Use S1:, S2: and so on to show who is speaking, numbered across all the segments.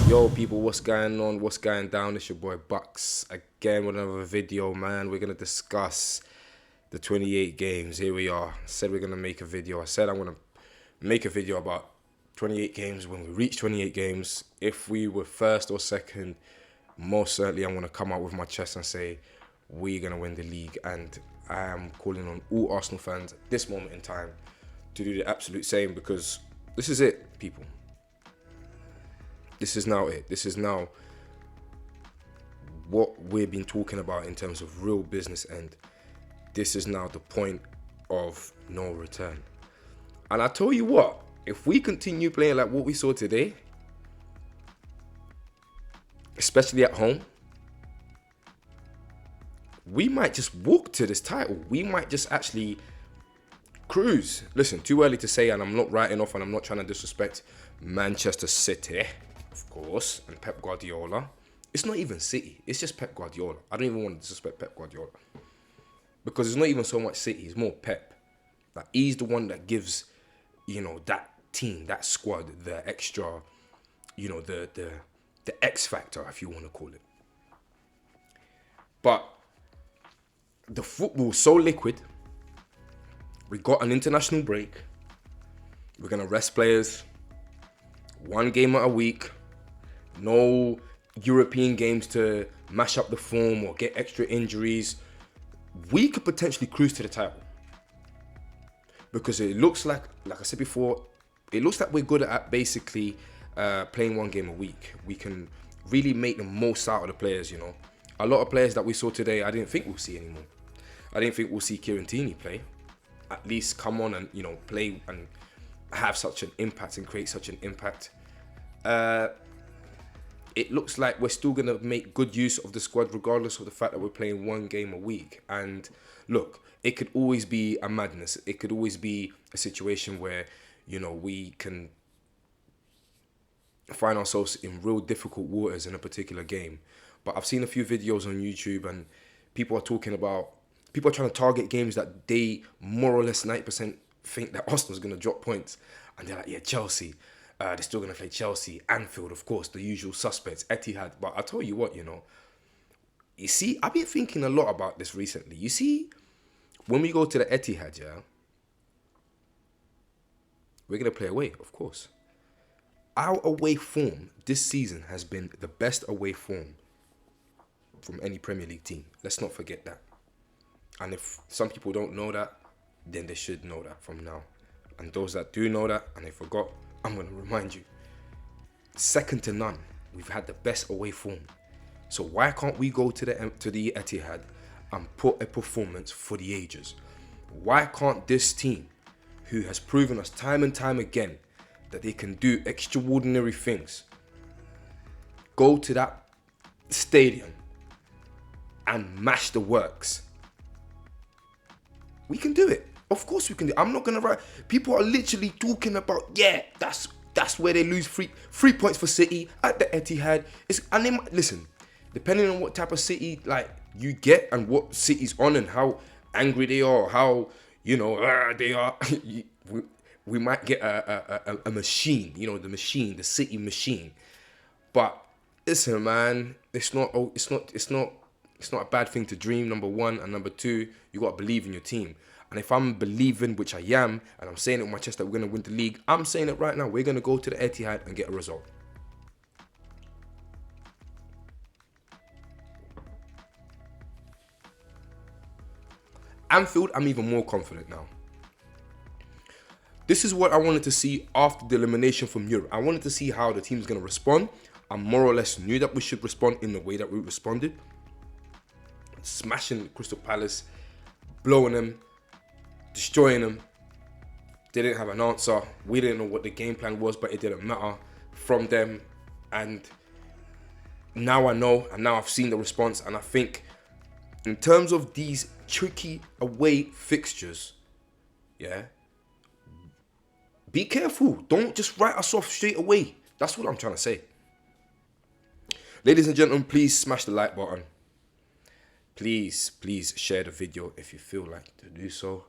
S1: Yo, people, what's going on? What's going down? It's your boy Bucks again with another video, man. We're gonna discuss the 28 games. Here we are. I said we're gonna make a video. I said I'm gonna make a video about 28 games. When we reach 28 games, if we were first or second, most certainly I'm gonna come out with my chest and say we're gonna win the league. And I am calling on all Arsenal fans at this moment in time to do the absolute same, because this is it, people. This is now it. This is now what we've been talking about in terms of real business end. This is now the point of no return. And I tell you what, if we continue playing like what we saw today, especially at home, we might just walk to this title. We might just actually cruise. Listen, too early to say, and I'm not writing off and I'm not trying to disrespect Manchester City, of course, and Pep Guardiola. It's not even City. It's just Pep Guardiola. I don't even want to disrespect Pep Guardiola, because it's not even so much City. It's more Pep. Like, he's the one that gives, that team, that squad, the extra, the X factor, if you want to call it. But the football's so liquid. We got an international break. We're gonna rest players. One game a week. No European games to mash up the form or get extra injuries. We could potentially cruise to the title, because it looks like I said before, it looks like we're good at basically playing one game a week. We can really make the most out of the players. A lot of players that we saw today, I didn't think we'll see anymore. I didn't think we'll see Kieran Tierney play. At least come on and play and have such an impact and create such an impact. It looks like we're still gonna make good use of the squad, regardless of the fact that we're playing one game a week. And look, it could always be a madness. It could always be a situation where we can find ourselves in real difficult waters in a particular game. But I've seen a few videos on YouTube, and people are trying to target games that they more or less 90% think that Arsenal's going to drop points. And they're like, yeah, Chelsea. They're still going to play Chelsea, Anfield, of course, the usual suspects, Etihad. But I tell you what, you see, I've been thinking a lot about this recently. You see, when we go to the Etihad, yeah, we're going to play away, of course. Our away form this season has been the best away form from any Premier League team. Let's not forget that. And if some people don't know that, then they should know that from now. And those that do know that and they forgot, I'm going to remind you. Second to none. We've had the best away form. So why can't we go to the Etihad and put a performance for the ages? Why can't this team, who has proven us time and time again that they can do extraordinary things, go to that stadium and mash the works? We can do it. Of course we can do it. I'm not gonna write. People are literally talking about, yeah, that's where they lose three points for City at the Etihad. And they might, listen, depending on what type of City like you get and what City's on and how angry they are, how they are, we might get a machine, the City machine. But listen, man, it's not a bad thing to dream, number one, and number two, you got to believe in your team. And if I'm believing, which I am, and I'm saying it with my chest that we're going to win the league, I'm saying it right now. We're going to go to the Etihad and get a result. Anfield, I'm even more confident now. This is what I wanted to see after the elimination from Europe. I wanted to see how the team's going to respond. I more or less knew that we should respond in the way that we responded. Smashing Crystal Palace, blowing them, destroying them. They didn't have an answer. We didn't know what the game plan was, but it didn't matter from them. And now I know, and now I've seen the response. And I think in terms of these tricky away fixtures, yeah, be careful. Don't just write us off straight away. That's what I'm trying to say. Ladies and gentlemen, please smash the like button. Please share the video if you feel like to do so.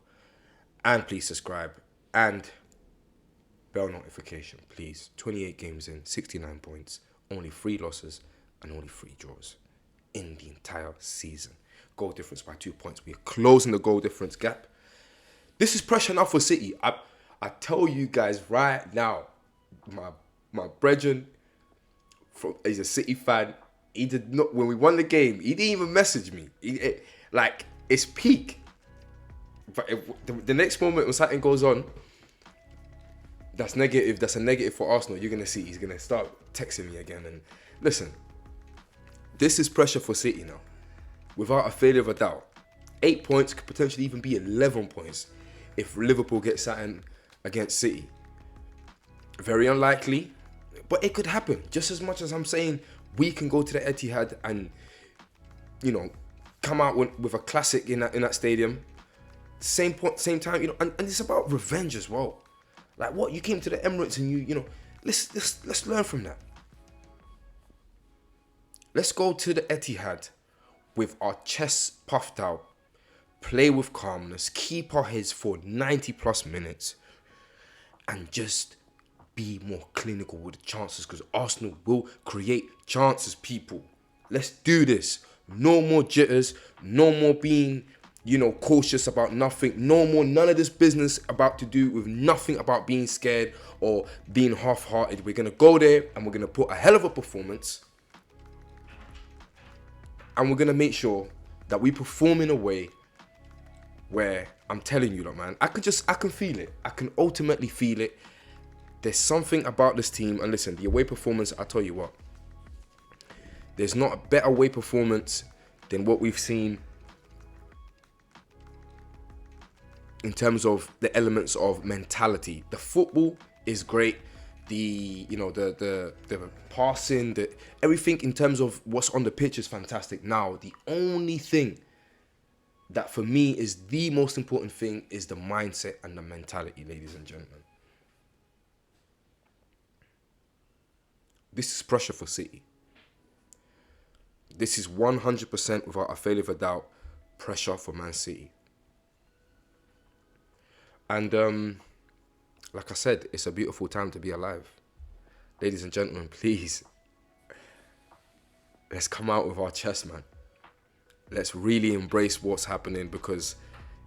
S1: And please subscribe. And bell notification, please. 28 games in, 69 points. only 3 losses and only 3 draws in the entire season. Goal difference by 2 points. We're closing the goal difference gap. This is pressure now for City. I tell you guys right now, my brethren, he's a City fan. He did not, when we won the game, he didn't even message me. It's peak. But the next moment when something goes on, that's negative. That's a negative for Arsenal. You're gonna see he's gonna start texting me again. And listen, this is pressure for City now, without a failure of a doubt. 8 points could potentially even be 11 points if Liverpool get something against City. Very unlikely, but it could happen. Just as much as I'm saying we can go to the Etihad and, you know, come out with a classic in that stadium. Same time, you know, and it's about revenge as well. Like, what, you came to the Emirates and you know, let's learn from that. Let's go to the Etihad with our chests puffed out, play with calmness, keep our heads for 90 plus minutes, and just be more clinical with the chances, because Arsenal will create chances, people. Let's do this. No more jitters, no more being, you know, cautious about nothing. No more, none of this business about to do with nothing about being scared or being half-hearted. We're going to go there and we're going to put a hell of a performance. And we're going to make sure that we perform in a way where, I'm telling you, man, I can feel it. I can ultimately feel it. There's something about this team. And listen, the away performance, I tell you what, there's not a better away performance than what we've seen in terms of the elements of mentality. The football is great. The passing, everything in terms of what's on the pitch is fantastic. Now, the only thing that for me is the most important thing is the mindset and the mentality, ladies and gentlemen. This is pressure for City. This is 100%, without a failure of a doubt, pressure for Man City. And like I said, it's a beautiful time to be alive. Ladies and gentlemen, please, let's come out with our chest, man. Let's really embrace what's happening, because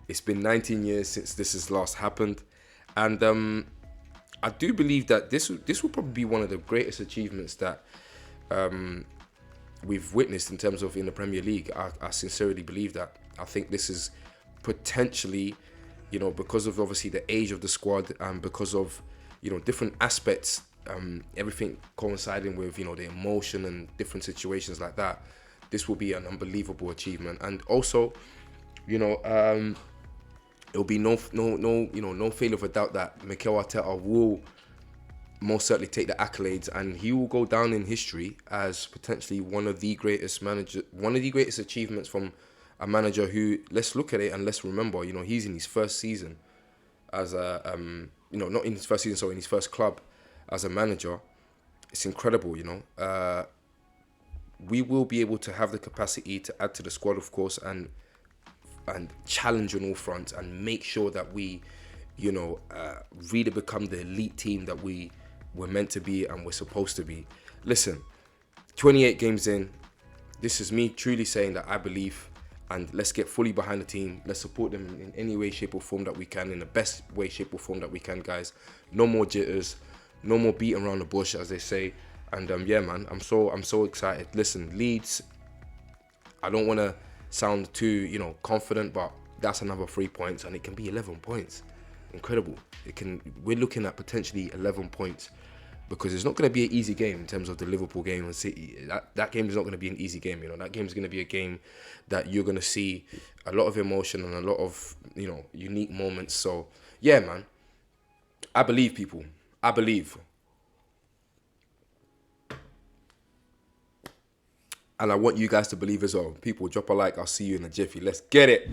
S1: it's been 19 years since this has last happened. And I do believe that this will probably be one of the greatest achievements that we've witnessed in terms of in the Premier League. I sincerely believe that. I think this is potentially, you know, because of obviously the age of the squad and because of, you know, different aspects, everything coinciding with, you know, the emotion and different situations like that, this will be an unbelievable achievement. And also, you know, it'll be no failure of a doubt that Mikel Arteta will most certainly take the accolades, and he will go down in history as potentially one of the greatest achievements from a manager who, let's look at it and let's remember, you know, he's in his first season as a, not in his first season, so in his first club as a manager. It's incredible, you know. We will be able to have the capacity to add to the squad, of course, and challenge on all fronts and make sure that we, you know, really become the elite team that we're meant to be and we're supposed to be. Listen, 28 games in, this is me truly saying that I believe, and let's get fully behind the team. Let's support them in any way, shape or form that we can, in the best way, shape or form that we can, guys. No more jitters, no more beating around the bush, as they say. And yeah, man, I'm so excited. Listen, Leeds, I don't want to sound too, you know, confident, but that's another 3 points, and it can be 11 points. Incredible. We're looking at potentially 11 points, because it's not going to be an easy game in terms of the Liverpool game and City. That game is not going to be an easy game, you know. That game is going to be a game that you're going to see a lot of emotion and a lot of, you know, unique moments. So yeah, man, I believe, people. I believe. And I want you guys to believe as well. People, drop a like. I'll see you in a jiffy. Let's get it.